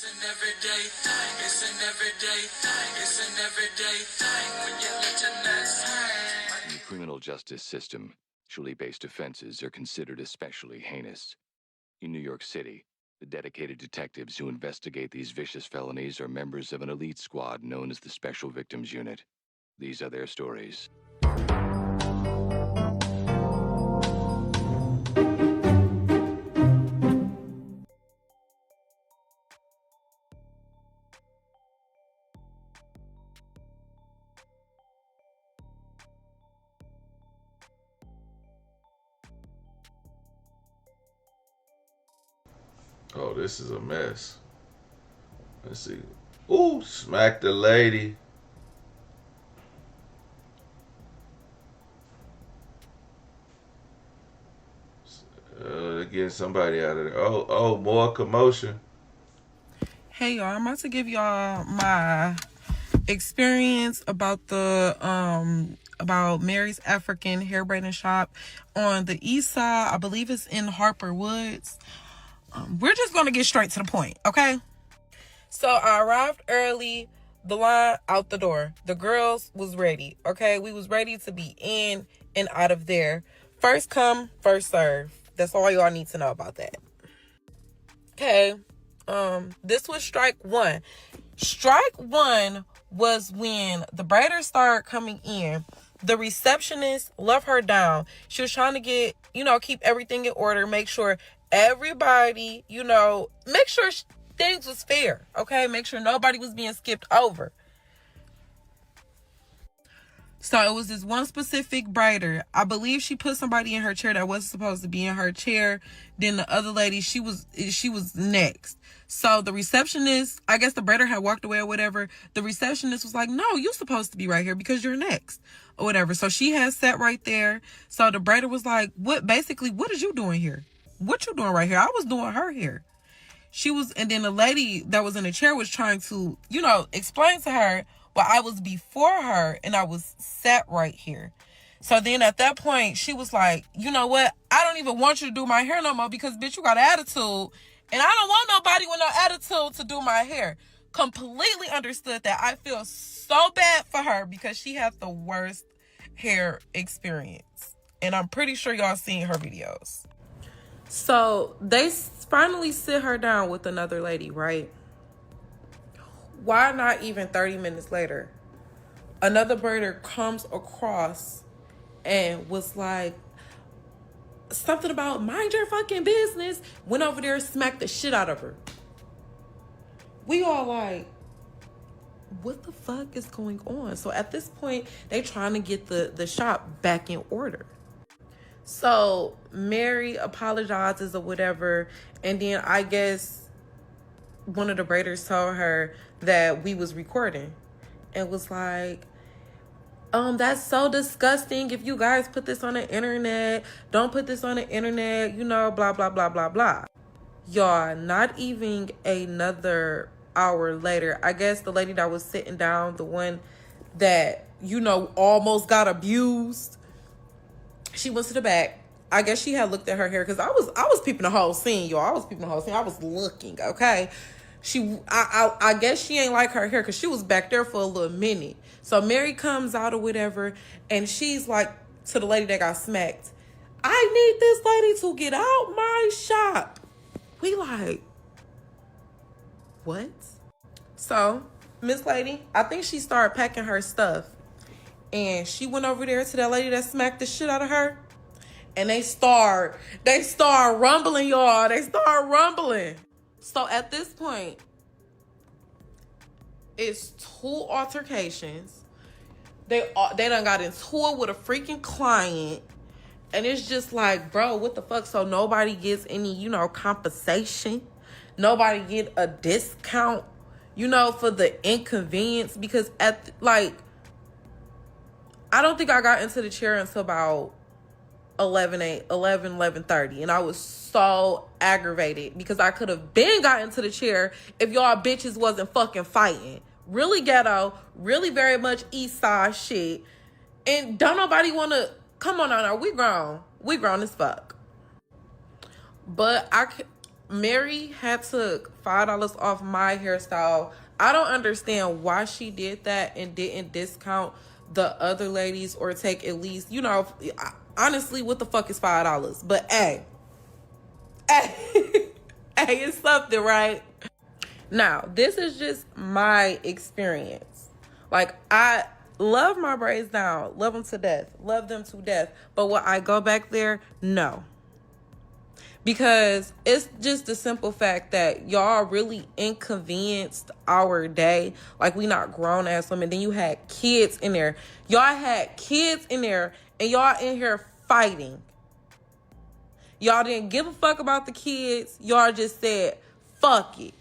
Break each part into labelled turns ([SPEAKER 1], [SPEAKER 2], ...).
[SPEAKER 1] It's an everyday thing. It's an everyday thing. It's an everyday thing when you let your nuts hang.
[SPEAKER 2] In the criminal justice system, sexually-based offenses are considered especially heinous. In New York City, the dedicated detectives who investigate these vicious felonies are members of an elite squad known as the Special Victims Unit. These are their stories.
[SPEAKER 3] Oh, this is a mess. Let's see. Ooh, smack the lady. Getting somebody out of there. Oh, more commotion.
[SPEAKER 4] Hey y'all, I'm about to give y'all my experience about about Mary's African hair braiding shop on the east side. I believe it's in Harper Woods. We're just gonna get straight to the point, okay? So I arrived early, the line out the door. The girls was ready, okay? We was ready to be in and out of there. First come, first serve. That's all y'all need to know about that. Okay. This was strike one. Strike one was when the braiders started coming in. The receptionist left her down. She was trying to get, keep everything in order, make sure everybody, make sure things was fair, okay? Make sure nobody was being skipped over. So it was this one specific braider. I believe she put somebody in her chair that wasn't supposed to be in her chair. Then the other lady, she was next. So the receptionist, I guess the braider had walked away or whatever. The receptionist was like, no, you're supposed to be right here because you're next or whatever. So she had sat right there. So the braider was like, what is you doing here? What you doing right here? I was doing her hair. And then the lady that was in the chair was trying to, explain to her, well, I was before her and I was sat right here. So then at that point, she was like, you know what? I don't even want you to do my hair no more because, bitch, you got attitude. And I don't want nobody with no attitude to do my hair. Completely understood that. I feel so bad for her because she had the worst hair experience. And I'm pretty sure y'all seen her videos. So they finally sit her down with another lady, right? Why not even 30 minutes later, another braider comes across and was like, something about mind your fucking business, went over there, smacked the shit out of her. We all like, what the fuck is going on? So at this point, they trying to get the shop back in order. So Mary apologizes or whatever, and then I guess one of the braiders told her that we was recording and was like, that's so disgusting. If you guys put this on the internet, don't put this on the internet, blah, blah, blah, blah, blah. Y'all, not even another hour later, I guess the lady that was sitting down, the one that, almost got abused, she went to the back. I guess she had looked at her hair because I was peeping the whole scene, y'all. I was looking, okay? I guess she ain't like her hair because she was back there for a little minute. So Mary comes out or whatever, and she's like to the lady that got smacked, I need this lady to get out my shop. We like, what? So Miss Lady, I think she started packing her stuff, and she went over there to that lady that smacked the shit out of her, and they start rumbling, y'all. They start rumbling. So at this point, it's two altercations. They done got into it with a freaking client. And it's just like, bro, what the fuck? So nobody gets any, compensation. Nobody get a discount, for the inconvenience. Because I don't think I got into the chair until about 11:30, and I was so aggravated because I could have been got into the chair if y'all bitches wasn't fucking fighting. Really ghetto, really very much east side shit, and don't nobody want to come on now. We grown as fuck. But Mary had took $5 off my hairstyle. I don't understand why she did that and didn't discount the other ladies or take at least, honestly, what the fuck is $5? But hey, hey, it's something, right? Now, this is just my experience. Like, I love my braids down, love them to death, love them to death. But will I go back there? No. Because it's just the simple fact that y'all really inconvenienced our day. Like, we not grown ass women. Then you had kids in there. Y'all had kids in there and y'all in here fighting. Y'all didn't give a fuck about the kids. Y'all just said, fuck it.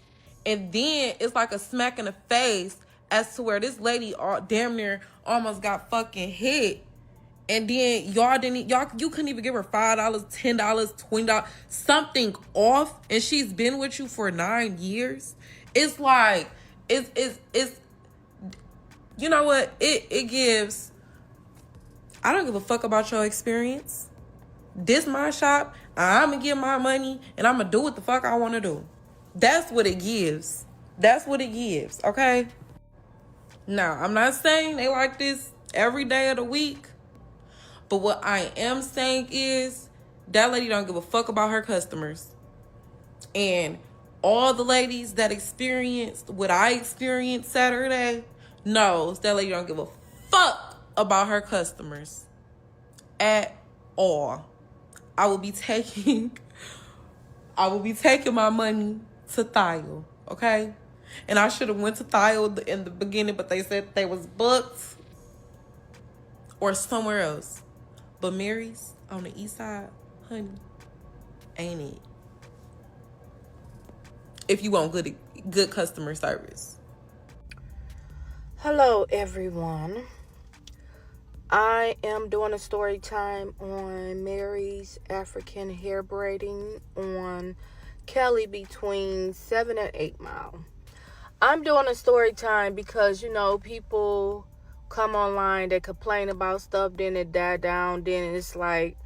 [SPEAKER 4] And then it's like a smack in the face as to where this lady damn near almost got fucking hit. And then you couldn't even give her $5, $10, $20, something off. And she's been with you for 9 years. It's like, it's you know what? It gives, I don't give a fuck about your experience. This my shop. I'm going to get my money and I'm going to do what the fuck I want to do. That's what it gives. That's what it gives, okay? Now, I'm not saying they like this every day of the week. But what I am saying is that lady don't give a fuck about her customers. And all the ladies that experienced what I experienced Saturday knows that lady don't give a fuck about her customers at all. I will be taking my money to Thile, okay? And I should have went to Thile in the beginning, but they said they was booked or somewhere else. But Mary's on the east side, honey, ain't it? If you want good customer service.
[SPEAKER 5] Hello, everyone. I am doing a story time on Mary's African hair braiding on Kelly between 7 and 8 Mile. I'm doing a story time because, people come online, they complain about stuff, then it died down, then it's like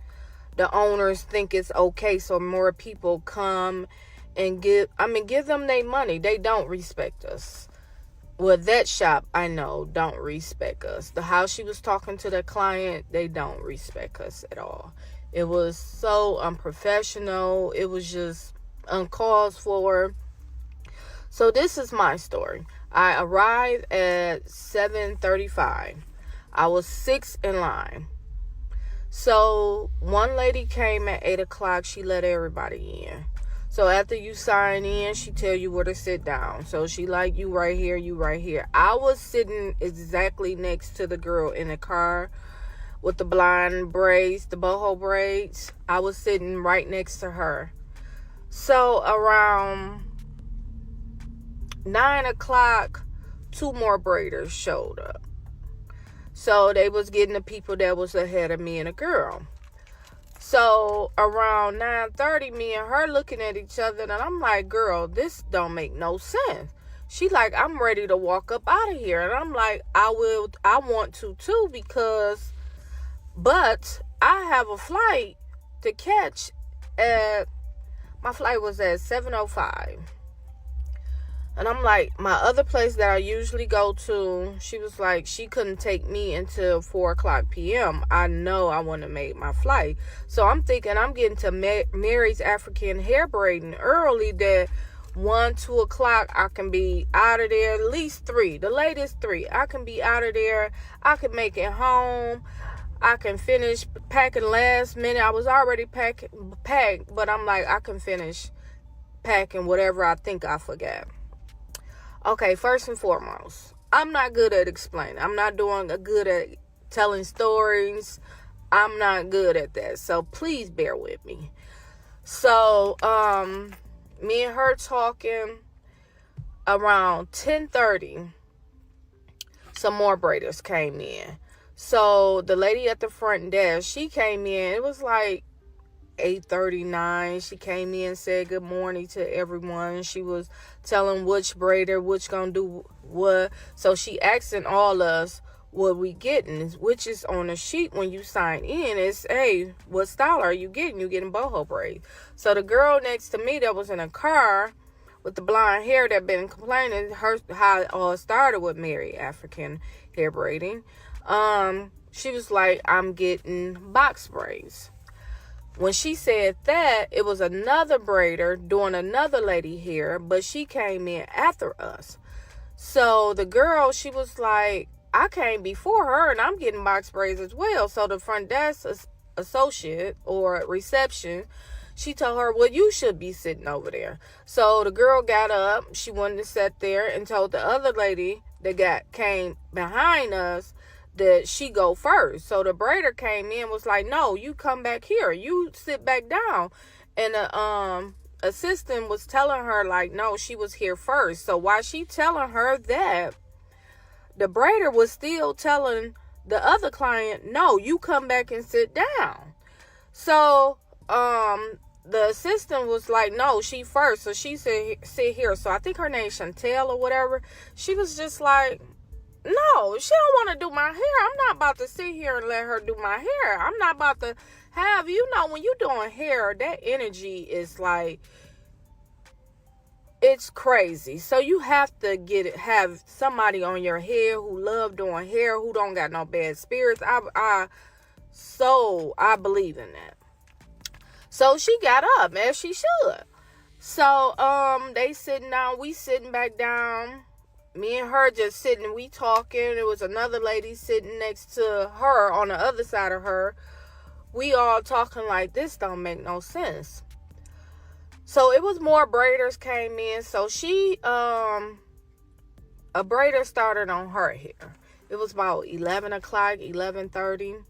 [SPEAKER 5] the owners think it's okay, so more people come and give them their money. They don't respect us. Well, that shop, I know, don't respect us. The how she was talking to the client, they don't respect us at all. It was so unprofessional. It was just uncalled for. So this is my story. I arrived at 7:35. I was 6 in line. So one lady came at 8 o'clock. She let everybody in. So after you sign in, she tell you where to sit down. So she like, you right here, you right here. I was sitting exactly next to the girl in the car with the blonde braids, the boho braids. I was sitting right next to her. So around 9 o'clock, 2 more braiders showed up. So they was getting the people that was ahead of me and a girl. So around 9:30, me and her looking at each other, and I'm like, girl, this don't make no sense. She like, I'm ready to walk up out of here. And I'm like, I want to too, but I have a flight to catch my flight was at 7:05. And I'm like, my other place that I usually go to, she was like, she couldn't take me until 4 o'clock p.m. I know I want to make my flight. So I'm thinking I'm getting to Mary's African hair braiding early, that 1, 2 o'clock, I can be out of there, at least 3, the latest 3. I can be out of there. I can make it home. I can finish packing last minute. I was already packed, but I'm like, I can finish packing whatever I think I forgot. Okay, first and foremost, I'm not good at explaining. I'm not good at telling stories. I'm not good at that. So please bear with me. So, me and her talking around 10:30. Some more braiders came in. So the lady at the front desk, she came in. It was like 8:39. She came in and said good morning to everyone. She was telling which braider, which gonna do what. So she asking all us, what we getting, which is on a sheet when you sign in. It's, hey, what style are you getting? You getting boho braids. So the girl next to me that was in a car with the blonde hair that been complaining how it all started with Mary African hair braiding. She was like, I'm getting box braids. When she said that, it was another braider doing another lady hair, but she came in after us. So the girl, she was like, I came before her and I'm getting box braids as well. So the front desk associate or reception, she told her, well, you should be sitting over there. So the girl got up, she wanted to sit there, and told the other lady that came behind us that she go first. So the braider came in, was like, no, you come back here, you sit back down. And the assistant was telling her, like, no, she was here first. So while she telling her that, the braider was still telling the other client, no, you come back and sit down. So the assistant was like, no, she first. So she said, sit here. So I think her name's Chantel or whatever. She was just like, no, she don't want to do my hair. I'm not about to sit here and let her do my hair. I'm not about to have, when you doing hair, that energy is like, it's crazy. So you have to have somebody on your hair who love doing hair, who don't got no bad spirits. I believe in that. So she got up, as she should. So they sitting down, we sitting back down. Me and her just sitting, we talking. There was another lady sitting next to her on the other side of her. We all talking like, this don't make no sense. So it was more braiders came in. So she, a braider started on her hair. It was about 11 o'clock, 11:30.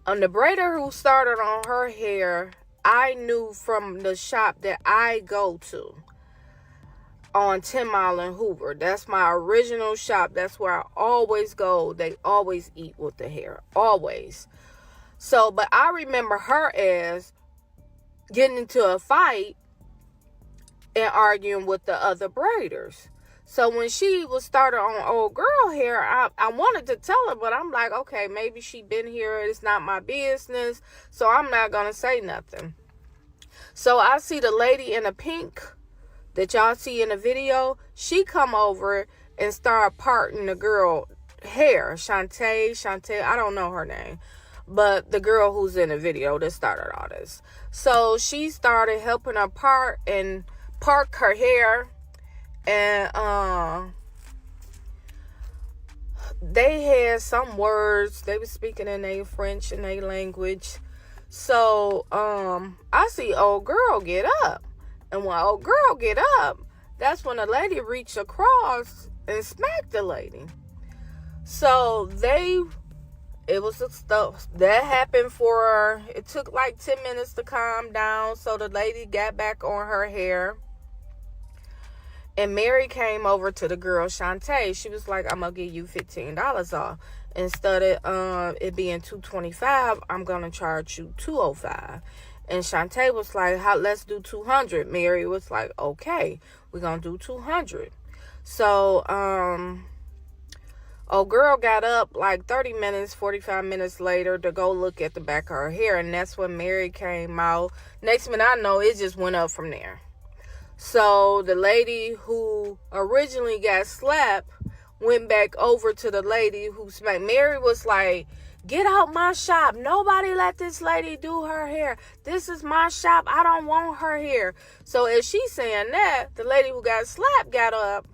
[SPEAKER 5] The braider who started on her hair, I knew from the shop that I go to on 10 Mile and Hoover. That's my original shop. That's where I always go. They always eat with the hair. Always. So, but I remember her as getting into a fight and arguing with the other braiders. So when she was started on old girl hair, I wanted to tell her, but I'm like, okay, maybe she been here. It's not my business. So I'm not going to say nothing. So I see the lady in the pink that y'all see in the video. She come over and start parting the girl hair. Shantae, I don't know her name. But the girl who's in the video that started all this. So she started helping her part and park her hair. And they had some words. They were speaking in their French and their language. So I see old girl get up. And when old girl get up, that's when the lady reached across and smacked the lady. So it was the stuff that happened for her. It took like 10 minutes to calm down. So the lady got back on her hair. And Mary came over to the girl, Shantae. She was like, I'm going to give you $15 off. Instead of it being $225, I'm going to charge you $205. And Shantae was like, let's do $200. Mary was like, okay, we're going to do $200. So, old girl got up like 30 minutes, 45 minutes later to go look at the back of her hair. And that's when Mary came out. Next minute I know, it just went up from there. So the lady who originally got slapped went back over to the lady who smacked. Mary was like, get out my shop. Nobody let this lady do her hair. This is my shop. I don't want her here. So as she's saying that, the lady who got slapped got up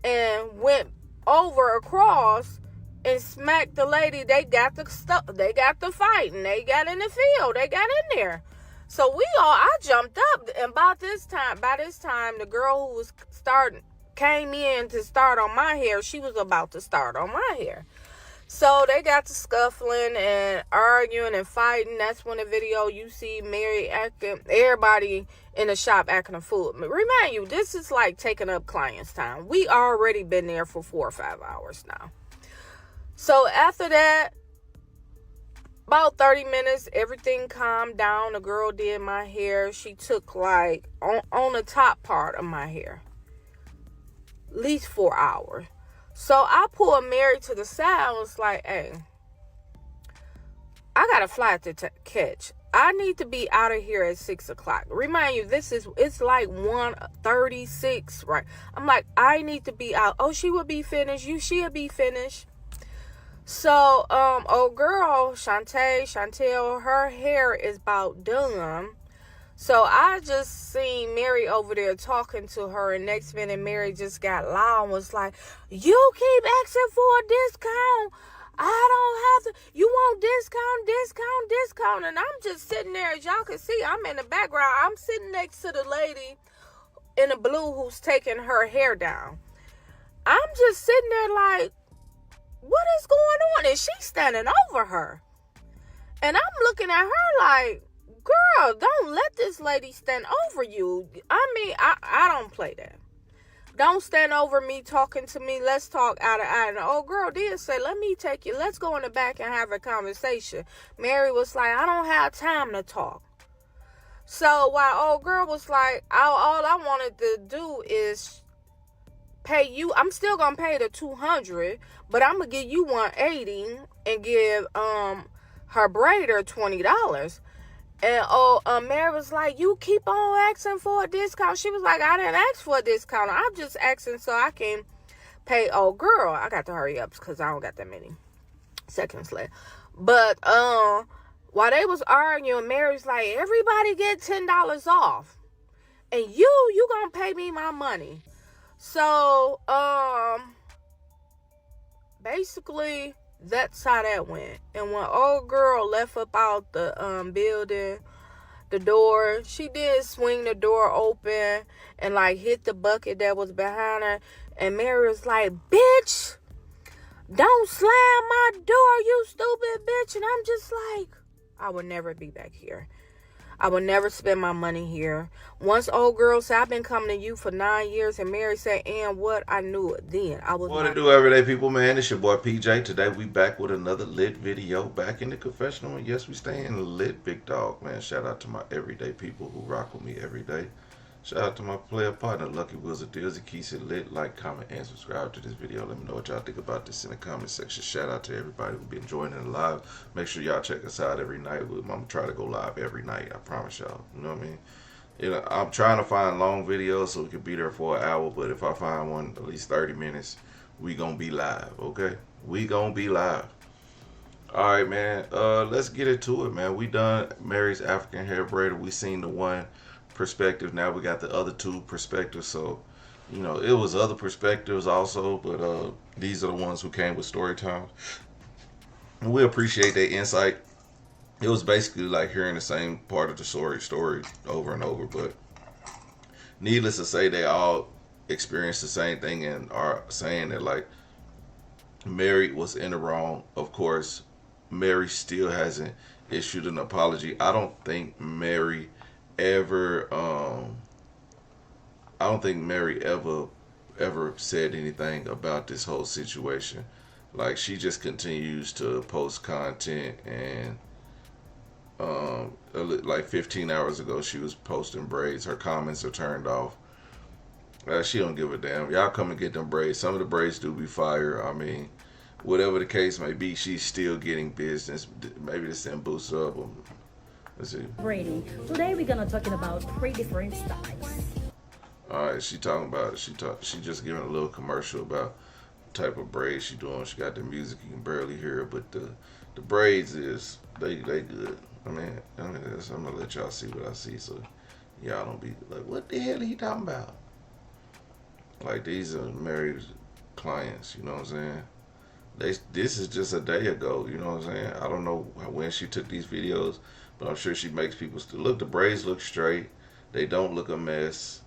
[SPEAKER 5] and went over across and smacked the lady. They got the stuff. They got the fight and they got in the field. They got in there. So I jumped up, and by this time, the girl who was came in to start on my hair. She was about to start on my hair. So they got to scuffling and arguing and fighting. That's when the video you see Mary acting, everybody in the shop acting a fool. Remind you, this is like taking up clients' time. We already been there for 4 or 5 hours now. So after that, about 30 minutes, everything calmed down. The girl did my hair. She took like on the top part of my hair, at least 4 hours. So I pulled Mary to the side and was like, hey, I got a flight to catch. I need to be out of here at 6 o'clock. Remind you, it's like 1:36, right? I'm like, I need to be out. Oh, she will be finished. She'll be finished. So, old girl, Chantel, her hair is about done. So I just seen Mary over there talking to her, and next minute Mary just got loud and was like, you keep asking for a discount. I don't have to. You want discount. And I'm just sitting there, as y'all can see, I'm in the background. I'm sitting next to the lady in the blue who's taking her hair down. I'm just sitting there like, what is going on? And she's standing over her. And I'm looking at her like, girl, don't let this lady stand over you. I mean, I don't play that. Don't stand over me talking to me. Let's talk eye to eye. And the old girl did say, let me take you. Let's go in the back and have a conversation. Mary was like, I don't have time to talk. So while old girl was like, all I wanted to do is pay you. I'm still going to pay the $200, but I'm going to give you $180 and give her braider $20. And Mary was like, you keep on asking for a discount. She was like, I didn't ask for a discount. I'm just asking so I can pay old girl. I got to hurry up because I don't got that many seconds left. But while they was arguing, Mary's like, everybody get $10 off. And you gonna pay me my money. So basically that's how that went. And when old girl left up out the building, the door, she did swing the door open and like hit the bucket that was behind her. And Mary was like, bitch, don't slam my door, you stupid bitch. And I'm just like, I would never be back here. I would never spend my money here. Once old girl said, I've been coming to you for 9 years, and Mary said, and what? I knew it then. I was.
[SPEAKER 3] What to do, everyday people, man? It's your boy PJ. Today we back with another lit video, back in the confessional. And yes, we staying lit, big dog, man. Shout out to my everyday people who rock with me every day. Shout out to my player partner, Lucky Wizard Deals. It keeps it lit. Like, comment, and subscribe to this video. Let me know what y'all think about this in the comment section. Shout out to everybody who's been joining the live. Make sure y'all check us out every night. I'm gonna try to go live every night. I promise y'all. You know what I mean? You know, I'm trying to find long videos so we can be there for an hour. But if I find one at least 30 minutes, we gonna be live. Okay? We gonna be live. All right, man. Let's get into it, man. We done Mary's African hair braider. We seen the one perspective. Now we got the other two perspectives. So, you know, it was other perspectives also, but these are the ones who came with story times. And we appreciate their insight. It was basically like hearing the same part of the story over and over, but needless to say, they all experienced the same thing and are saying that like Mary was in the wrong. Of course, Mary still hasn't issued an apology. I don't think Mary ever said anything about this whole situation. Like, she just continues to post content, and like 15 hours ago she was posting braids. Her comments are turned off. She don't give a damn. Y'all come and get them braids. Some of the braids do be fire. I mean, whatever the case may be, she's still getting business. Maybe the scent boosts up. Let's see.
[SPEAKER 6] Braiding. Today we're gonna talking about 3 different styles.
[SPEAKER 3] All right, she talking about it. She just giving a little commercial about the type of braids she doing. She got the music, you can barely hear it, but the braids is they good. I mean, I'm gonna let y'all see what I see, so y'all don't be like, what the hell are he talking about? Like, these are married clients, you know what I'm saying? This is just a day ago, you know what I'm saying? I don't know when she took these videos, but I'm sure she makes people still look. The braids look straight. They don't look a mess.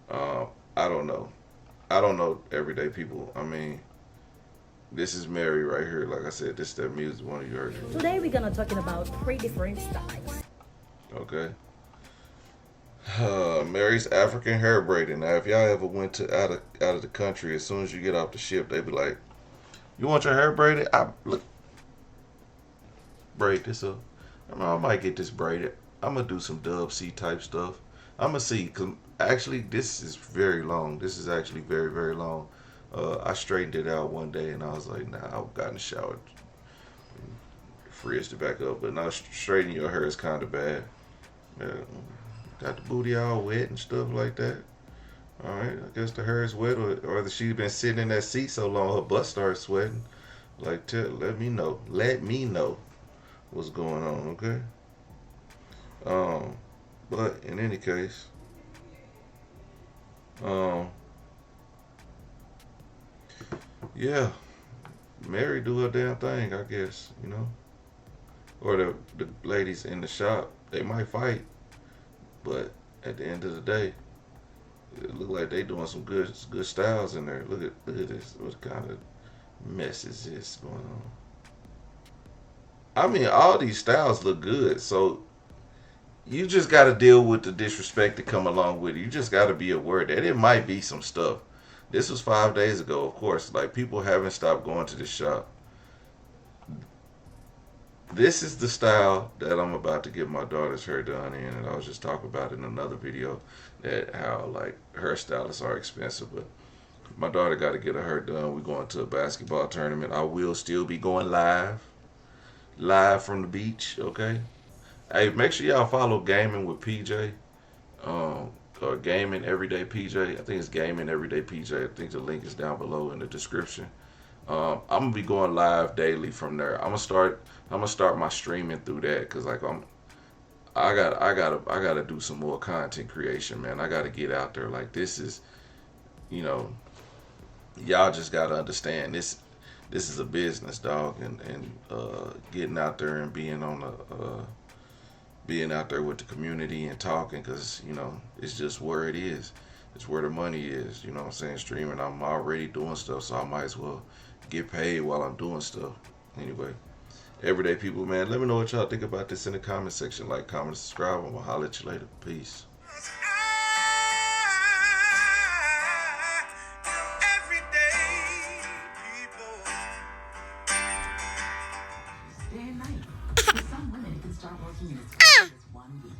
[SPEAKER 3] I don't know, everyday people. I mean, this is Mary right here. Like I said, this is that music one of you heard.
[SPEAKER 6] Today we're gonna talking about 3 different styles.
[SPEAKER 3] Okay. Mary's African hair braiding. Now, if y'all ever went to out of the country, as soon as you get off the ship, they be like, "You want your hair braided? Braid this up. I might get this braided. I'm gonna do some Dub C type stuff. I'm gonna see. Cause actually, this is very long. This is actually very, very long. I straightened it out one day, and I was like, nah, I got in the shower, frizzed it back up. But now straightening your hair is kind of bad. Yeah, got the booty all wet and stuff like that. All right, I guess the hair is wet, or she's been sitting in that seat so long her butt starts sweating. Like, let me know. Let me know what's going on, okay? Um, but in any case, um, yeah, Mary do her damn thing, I guess, you know. Or the ladies in the shop, they might fight, but at the end of the day, it look like they doing some good styles in there. Look at this. What kind of mess is this going on? I mean, all these styles look good, so you just got to deal with the disrespect that come along with it. You just got to be aware that it might be some stuff. This was 5 days ago, of course. Like, people haven't stopped going to the shop. This is the style that I'm about to get my daughter's hair done in, and I was just talking about in another video that how like hairstylists are expensive, but my daughter got to get her hair done. We're going to a basketball tournament. I will still be going live from the beach. Okay. Hey, make sure y'all follow Gaming with PJ, or Gaming Everyday PJ. I think it's Gaming Everyday PJ. I think the link is down below in the description. I'm gonna be going live daily from there. I'm gonna start my streaming through that, cause like I gotta do some more content creation, man. I gotta get out there. Like, this is, you know, y'all just gotta understand this. This is a business, dog, and getting out there and being out there with the community and talking, cause you know it's just where it is. It's where the money is. You know what I'm saying? Streaming. I'm already doing stuff, so I might as well get paid while I'm doing stuff. Anyway, everyday people, man, let me know what y'all think about this in the comment section. Like, comment, subscribe. I'm gonna holler at you later. Peace.
[SPEAKER 1] Everyday people.
[SPEAKER 7] Day and night. For some women, it can start working in as fast as 1 week.